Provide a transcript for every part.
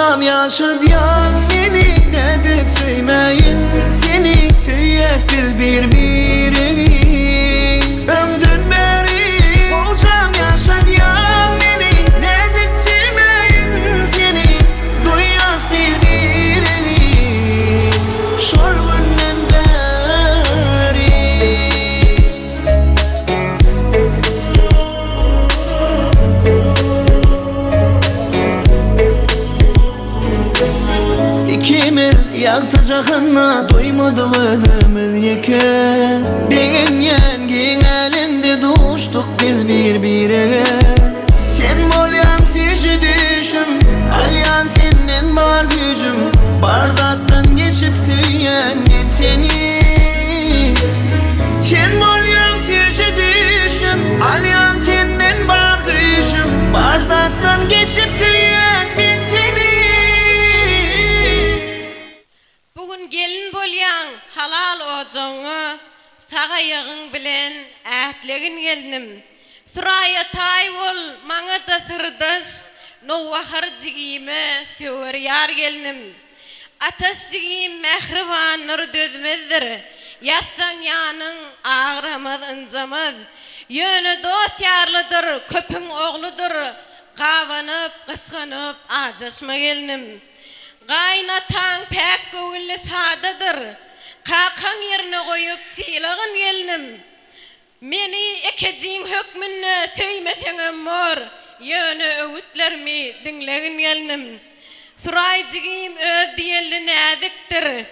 Olsam yaşayan yeni dedik söyleyin seni Tüyes biz birbirini ömdün beri Olsam yaşayan yeni dedik söyleyin seni Duyas birbirini şol günden beri İkimiz yaktacakına duymadık özümüz yeke Benim yengin elimde düştük biz birbirine Sen bolyan sişi düşüm alyan senden var gücüm Bardaktan geçip süyen seni Sen bolyan sişi düşüm alyan senden var gücüm Bardaktan geçip süyen seni Bugün gelin bolyan halal ocağı tağa yağın bilen ätlegin gelinim Suraya tay bol maňa da sırdaş no wahar jigime söwer yar gelinim Atas jigim mehribanlar dözmezdir Yatsan yanın ağramaz ıncamaz Yönü dost yarlıdır köpün oğludur Qavanıp qısqanıp ajaşma gelinim Gaynatan pek göğüllü sadadır Kakan yerine koyup silagın gelinim Meni ekeciğin hükmünü söymesene mor Yönü öğütlerimi dinlegin gelinim Suraycığım öz diyelli näziktir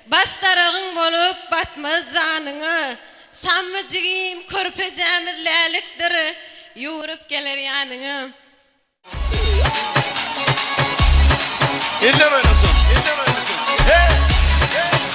Baştarağın bolup batmaz canını Sammıcığım körpecemiz läliktir Yurup gelir yanını Eller oynasın, eller oynasın. Hey! Hey!